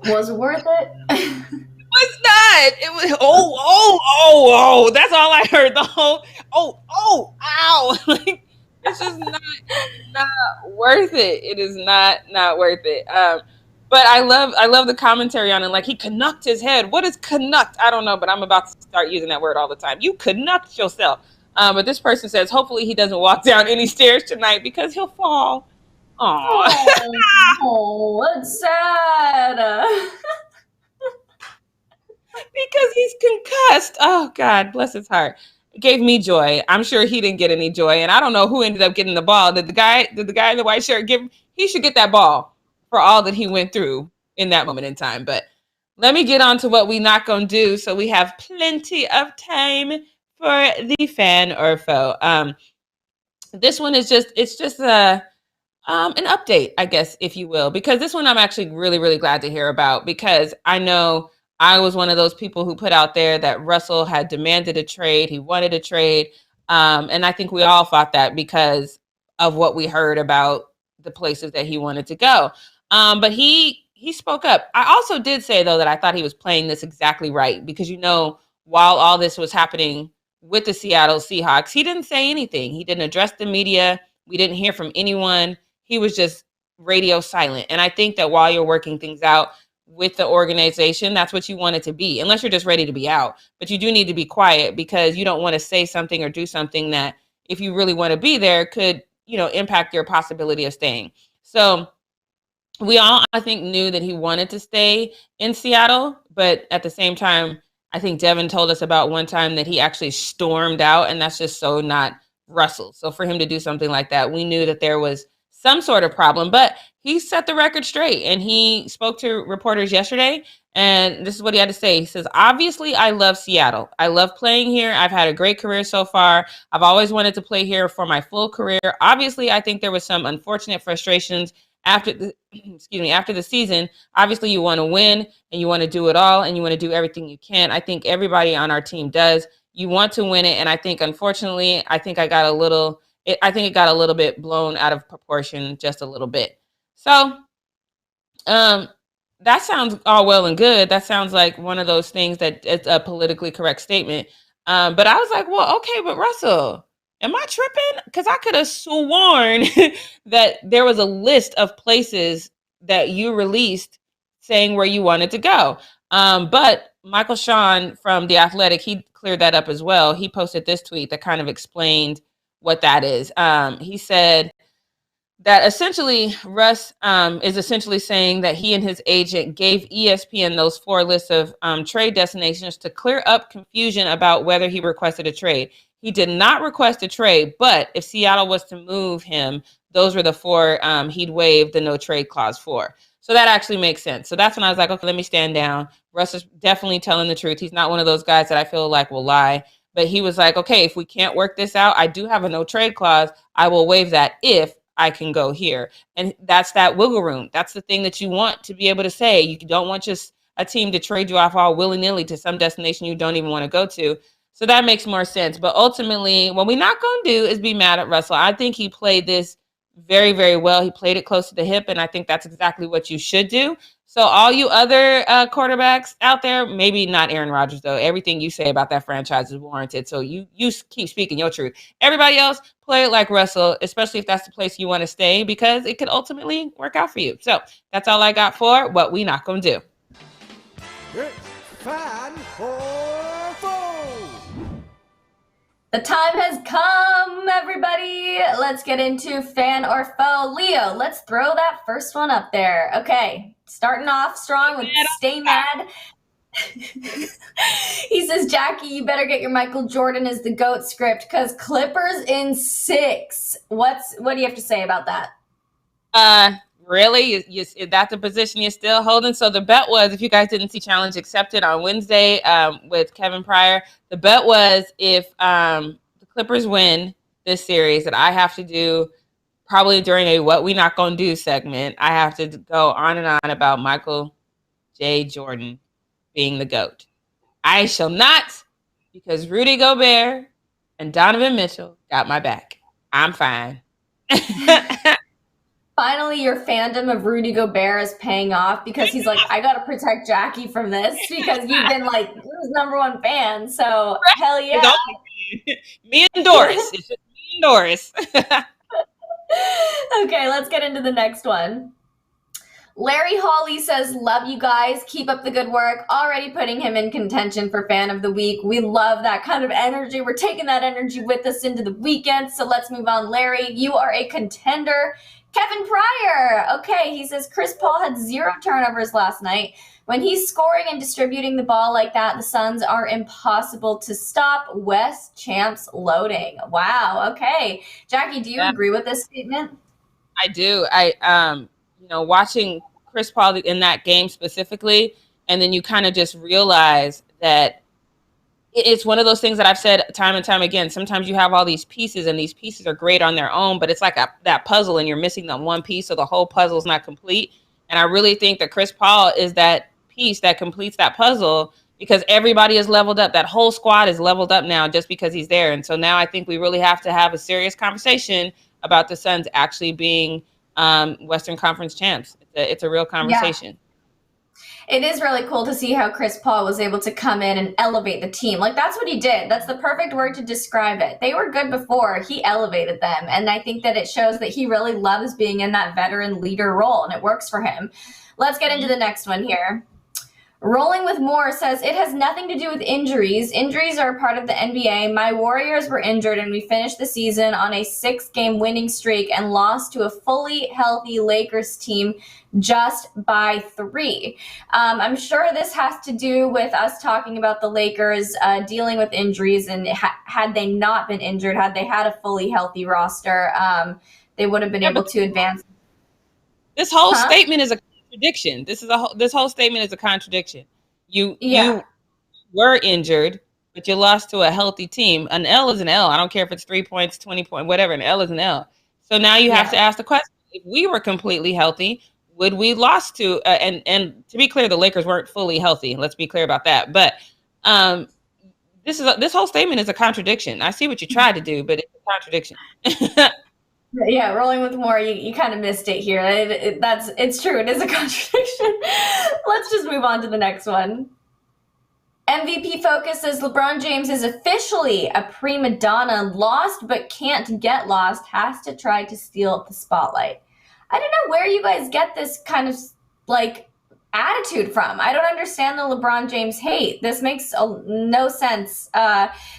was worth it. Was not. It was oh. That's all I heard. The whole ow. Like it's just not worth it. It is not worth it. But I love the commentary on it. Like he Canucked his head. What is Canucked? I don't know, but I'm about to start using that word all the time. You Canucked yourself. But this person says, hopefully he doesn't walk down any stairs tonight because he'll fall. Oh, that's sad. Because he's concussed. Oh, God, bless his heart. It gave me joy. I'm sure he didn't get any joy. And I don't know who ended up getting the ball. Did the guy in the white shirt he should get that ball for all that he went through in that moment in time. But let me get on to what we're not going to do. So we have plenty of time for the fan or foe. This one is just an update, I guess, if you will, because this one I'm actually really, really glad to hear about, because I know I was one of those people who put out there that Russell had demanded a trade. He wanted a trade. And I think we all thought that because of what we heard about the places that he wanted to go. But he spoke up. I also did say, though, that I thought he was playing this exactly right, because, while all this was happening with the Seattle Seahawks, he didn't say anything. He didn't address the media. We didn't hear from anyone. He was just radio silent. And I think that while you're working things out with the organization, that's what you want it to be, unless you're just ready to be out. But you do need to be quiet, because you don't want to say something or do something that, if you really want to be there, could, impact your possibility of staying. So we all, I think, knew that he wanted to stay in Seattle. But at the same time, I think Devin told us about one time that he actually stormed out, and that's just so not Russell. So for him to do something like that, we knew that there was some sort of problem, but he set the record straight, and he spoke to reporters yesterday, and this is what he had to say. He says, obviously, I love Seattle. I love playing here. I've had a great career so far. I've always wanted to play here for my full career. Obviously, I think there was some unfortunate frustrations after the season. Obviously, you want to win, and you want to do it all, and you want to do everything you can. I think everybody on our team does. You want to win it, and I think, unfortunately, it got a little bit blown out of proportion, just a little bit. So that sounds all well and good. That sounds like one of those things that it's a politically correct statement. But I was like, well, okay, but Russell, am I tripping? Because I could have sworn that there was a list of places that you released saying where you wanted to go. But Michael Sean from The Athletic, he cleared that up as well. He posted this tweet that kind of explained what that is. He said that essentially Russ is essentially saying that he and his agent gave ESPN those 4 lists of trade destinations to clear up confusion about whether he requested a trade. He did not request a trade, but if Seattle was to move him, those were the 4 he'd waive the no trade clause for. So that actually makes sense. So that's when I was like, okay, let me stand down. Russ is definitely telling the truth. He's not one of those guys that I feel like will lie. But he was like, okay, if we can't work this out, I do have a no trade clause. I will waive that if I can go here. And that's that wiggle room. That's the thing that you want to be able to say. You don't want just a team to trade you off all willy-nilly to some destination you don't even want to go to. So that makes more sense. But ultimately, what we're not going to do is be mad at Russell. I think he played this very, very well. He played it close to the hip, and I think that's exactly what you should do. So all you other quarterbacks out there, maybe not Aaron Rodgers, though. Everything you say about that franchise is warranted. So you keep speaking your truth. Everybody else, play it like Russell, especially if that's the place you want to stay, because it could ultimately work out for you. So that's all I got for what we not going to do. It's Fan or Foe. The time has come, everybody. Let's get into fan or foe. Leo, let's throw that first one up there. Okay, starting off strong with Stay Mad. He says, Jackie, you better get your Michael Jordan is the GOAT script because Clippers in 6. What do you have to say about that? Really? Is that the position you're still holding? So the bet was, if you guys didn't see Challenge Accepted on Wednesday with Kevin Pryor, the bet was if the Clippers win this series, that I have to do, probably during a What We Not Gonna Do segment, I have to go on and on about Michael J. Jordan being the GOAT. I shall not, because Rudy Gobert and Donovan Mitchell got my back. I'm fine. Finally, your fandom of Rudy Gobert is paying off because he's like, I got to protect Jackie from this because you've been like his #1 fan. So, hell yeah. Me and Doris. It's just me and Doris. Okay, let's get into the next one. Larry Hawley says, love you guys. Keep up the good work. Already putting him in contention for Fan of the Week. We love that kind of energy. We're taking that energy with us into the weekend. So let's move on. Larry, you are a contender. Kevin Pryor. Okay, he says Chris Paul had 0 turnovers last night. When he's scoring and distributing the ball like that, the Suns are impossible to stop. West champs loading. Wow. Okay. Jackie, do you agree with this statement? I do. Watching Chris Paul in that game specifically, and then you kind of just realize that it's one of those things that I've said time and time again. Sometimes you have all these pieces, and these pieces are great on their own, but it's like that puzzle, and you're missing that one piece, so the whole puzzle is not complete. And I really think that Chris Paul is that piece that completes that puzzle, because everybody is leveled up. That whole squad is leveled up now just because he's there. And so now I think we really have to have a serious conversation about the Suns actually being Western Conference champs. It's a real conversation. Yeah. It is really cool to see how Chris Paul was able to come in and elevate the team. Like, that's what he did. That's the perfect word to describe it. They were good before. He elevated them. And I think that it shows that he really loves being in that veteran leader role, and it works for him. Let's get into the next one here. Rolling with More says, it has nothing to do with injuries. Injuries are a part of the NBA. My Warriors were injured, and we finished the season on a 6-game winning streak and lost to a fully healthy Lakers team just by 3. I'm sure this has to do with us talking about the Lakers dealing with injuries, and had they not been injured, had they had a fully healthy roster, they would have been able to advance. This whole statement is a contradiction. This whole statement is a contradiction. You were injured, but you lost to a healthy team. An L is an L. I don't care if it's 3 points, 20 points, whatever. An L is an L. So now you have to ask the question: if we were completely healthy, would we lost to? And to be clear, the Lakers weren't fully healthy. Let's be clear about that. But this whole statement is a contradiction. I see what you tried to do, but it's a contradiction. Yeah, Rolling with More, you kind of missed it here. It's true. It is a contradiction. Let's just move on to the next one. MVP Focus says LeBron James is officially a prima donna, lost but can't get lost, has to try to steal the spotlight. I don't know where you guys get this kind of attitude from. I don't understand the LeBron James hate. This makes no sense.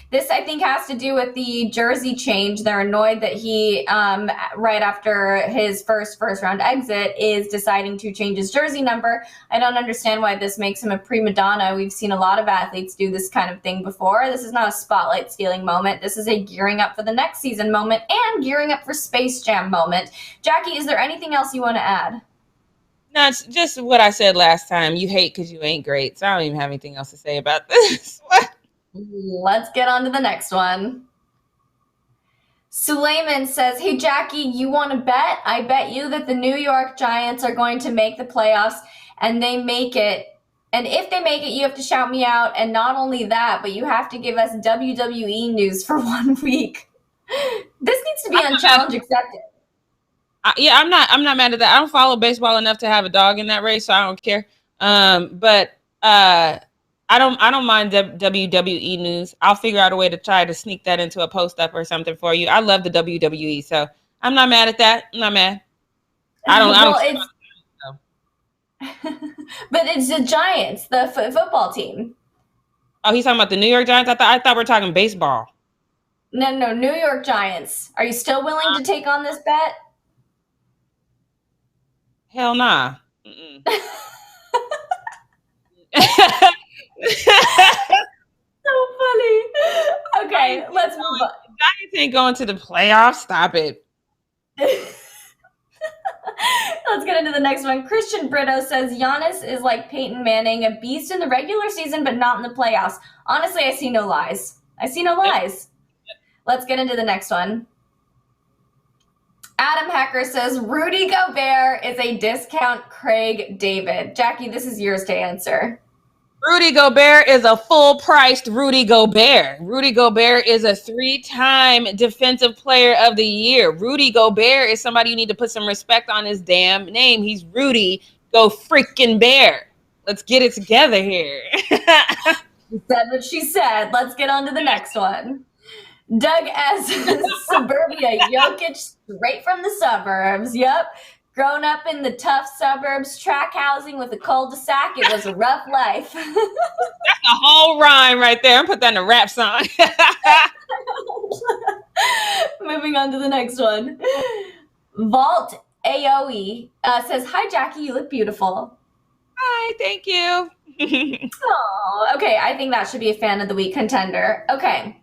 This, I think, has to do with the jersey change. They're annoyed that he, right after his first round exit, is deciding to change his jersey number. I don't understand why this makes him a prima donna. We've seen a lot of athletes do this kind of thing before. This is not a spotlight stealing moment. This is a gearing up for the next season moment and gearing up for Space Jam moment. Jackie, is there anything else you want to add? No, it's just what I said last time. You hate because you ain't great. So I don't even have anything else to say about this. Let's get on to the next one. Suleiman says, hey, Jackie, you want to bet? I bet you that the New York Giants are going to make the playoffs, and they make it And if they make it, you have to shout me out. And not only that, but you have to give us WWE news for 1 week. This needs to be on Challenge Accepted. Yeah, I'm not mad at that. I don't follow baseball enough to have a dog in that race, so I don't care. But I don't mind WWE news. I'll figure out a way to try to sneak that into a post up or something for you. I love the WWE, so I'm not mad at that. I'm not mad. But it's the Giants, the football team. Oh, he's talking about the New York Giants? I thought we were talking baseball. No, New York Giants. Are you still willing to take on this bet? Hell nah. So funny. Okay, let's move on. Giants ain't going to the playoffs. Stop it. Let's get into the next one. Christian Brito says Giannis is like Peyton Manning, a beast in the regular season, but not in the playoffs. Honestly, I see no lies. Let's get into the next one. Adam Hacker says Rudy Gobert is a discount Craig David. Jackie, this is yours to answer. Rudy Gobert is a full-priced Rudy Gobert. Rudy Gobert is a 3-time Defensive Player of the Year. Rudy Gobert is somebody you need to put some respect on his damn name. He's Rudy Go freaking Bear. Let's get it together here. She said what she said. Let's get on to the next one. Doug S. Suburbia Jokic, straight from the suburbs. Yep. Grown up in the tough suburbs, track housing with a cul-de-sac. It was a rough life. That's a whole rhyme right there. I'm put that in a rap song. Moving on to the next one. Vault AOE says, "Hi, Jackie. You look beautiful." Hi, thank you. Oh, okay. I think that should be a fan of the week contender. Okay.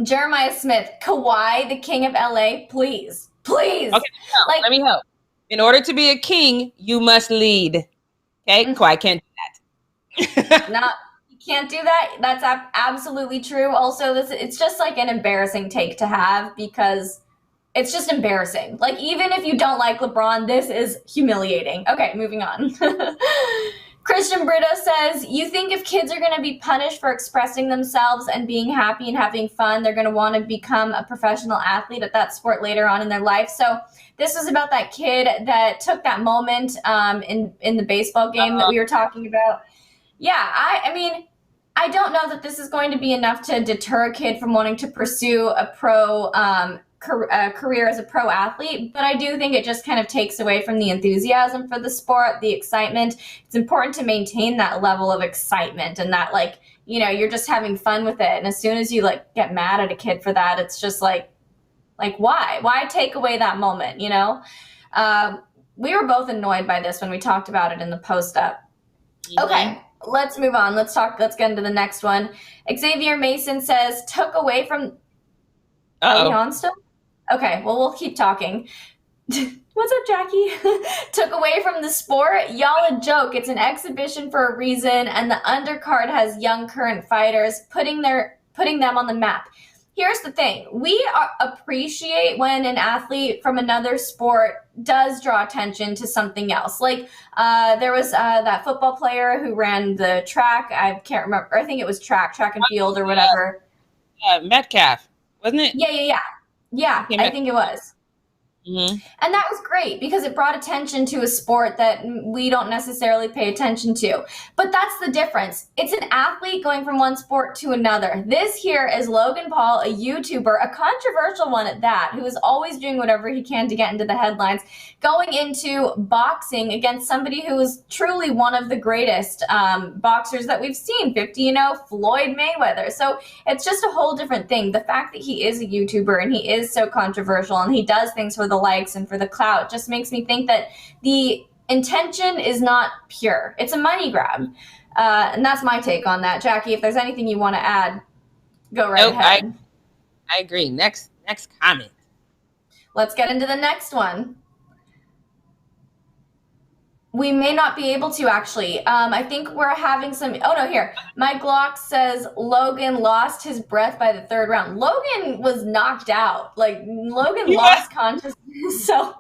Jeremiah Smith, Kawhi, the king of LA, please. Okay, let me help. In order to be a king, you must lead. Okay, Kawhi can't do that. You can't do that. That's absolutely true. Also, it's just like an embarrassing take to have because it's just embarrassing. Like, even if you don't like LeBron, this is humiliating. Okay, moving on. Christian Brito says, you think if kids are going to be punished for expressing themselves and being happy and having fun, they're going to want to become a professional athlete at that sport later on in their life. So this was about that kid that took that moment in the baseball game that we were talking about. Yeah, I mean, I don't know that this is going to be enough to deter a kid from wanting to pursue a pro career as a pro athlete, but I do think it just kind of takes away from the enthusiasm for the sport, the excitement. It's important to maintain that level of excitement and that, like, you know, you're just having fun with it. And as soon as you like get mad at a kid for that, it's just like why take away that moment, you know? We were both annoyed by this when we talked about it in the post up. Okay, let's move on. Let's get into the next one. Xavier Mason says, took away from... Are we on still? Okay, well, we'll keep talking. What's up, Jackie? Took away from the sport? Y'all a joke. It's an exhibition for a reason, and the undercard has young current fighters, putting them on the map. Here's the thing. We appreciate when an athlete from another sport does draw attention to something else. Like there was that football player who ran the track. I can't remember. I think it was track and field or whatever. Metcalf, wasn't it? Yeah, I think it was. Mm-hmm. And that was great because it brought attention to a sport that we don't necessarily pay attention to. But that's the difference. It's an athlete going from one sport to another. This here is Logan Paul, a YouTuber, a controversial one at that, who is always doing whatever he can to get into the headlines, going into boxing against somebody who is truly one of the greatest boxers that we've seen, 50-0, Floyd Mayweather. So it's just a whole different thing. The fact that he is a YouTuber and he is so controversial and he does things for the likes and for the clout just makes me think that the intention is not pure. It's a money grab. And that's my take on that. Jackie, if there's anything you want to add, go right ahead. I agree. Next comment. Let's get into the next one. We may not be able to, actually. I think we're having some... Oh, no, here. My Glock says Logan lost his breath by the third round. Logan was knocked out. Like, Logan lost consciousness. So...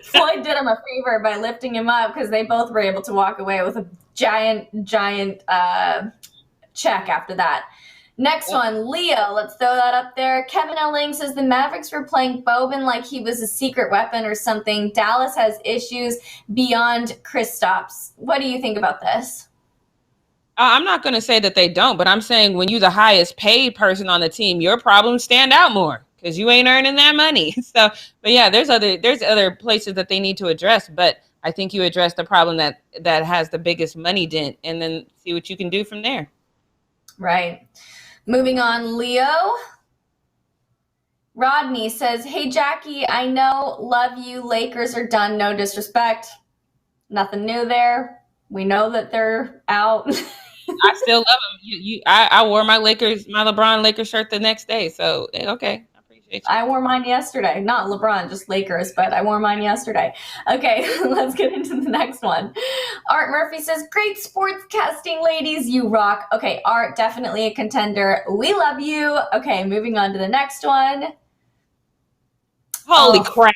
Floyd did him a favor by lifting him up because they both were able to walk away with a giant check after that. Next one, Leo. Let's throw that up there. Kevin L. Lang says the Mavericks were playing Boban like he was a secret weapon or something. Dallas has issues beyond Kristaps. What do you think about this? I'm not going to say that they don't, but I'm saying when you're the highest paid person on the team, your problems stand out more because you ain't earning that money. So, but yeah, there's other places that they need to address. But I think you address the problem that has the biggest money dent, and then see what you can do from there. Right. Moving on, Leo. Rodney says, hey, Jackie, I know, love you. Lakers are done. No disrespect. Nothing new there. We know that they're out. I still love them. I wore my LeBron Lakers shirt the next day. So, okay. I appreciate you. I wore mine yesterday. Not LeBron, just Lakers, but I wore mine yesterday. Okay, let's get into the next one. Art Murphy says, great sportscasting, ladies. You rock. Okay, Art, definitely a contender. We love you. Okay, moving on to the next one. Holy crap.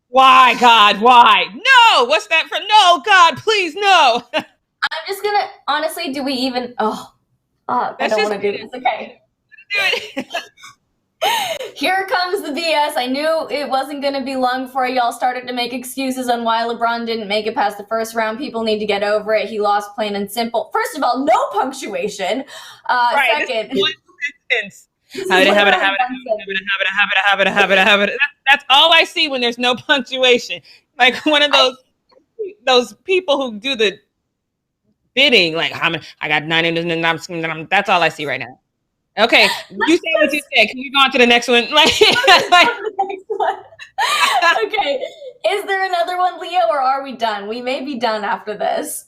Why, God? Why? No! What's that for? No, God, please, no! I'm just going to, honestly, do we even, I don't want to do this. Okay. Do it. Here comes the BS. I knew it wasn't going to be long before y'all started to make excuses on why LeBron didn't make it past the first round. People need to get over it. He lost plain and simple. First of all, no punctuation. Right, second. One sentence. That's all I see when there's no punctuation. Like one of those people who do the bidding. Like I got 9 and that's all I see right now. Okay, you say what you said. Can you go on to the next one? Okay, is there another one, Leo, or are we done? We may be done after this.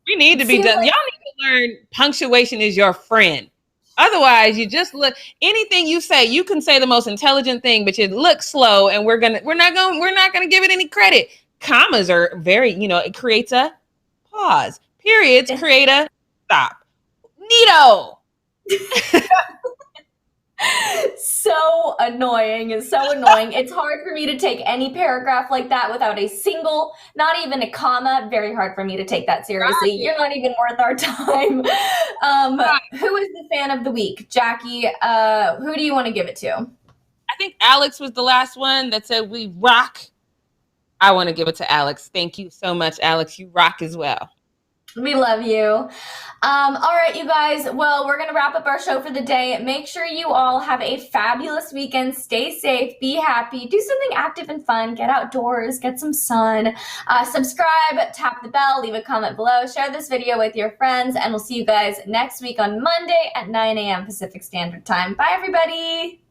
We need to be done. Y'all need to learn punctuation is your friend. Otherwise, you just look. Anything you say, you can say the most intelligent thing, but you look slow, and we're not gonna give it any credit. Commas are very, it creates a pause. Periods create a stop. Neato. So annoying. It's so annoying. It's hard for me to take any paragraph like that without a single, not even a comma. Very hard for me to take that seriously. You're not even worth our time. Who is the fan of the week? Jackie, who do you want to give it to? I think Alex was the last one that said we rock. I want to give it to Alex. Thank you so much, Alex. You rock as well. We love you. All right, you guys. Well, we're going to wrap up our show for the day. Make sure you all have a fabulous weekend. Stay safe. Be happy. Do something active and fun. Get outdoors. Get some sun. Subscribe. Tap the bell. Leave a comment below. Share this video with your friends. And we'll see you guys next week on Monday at 9 a.m. Pacific Standard Time. Bye, everybody.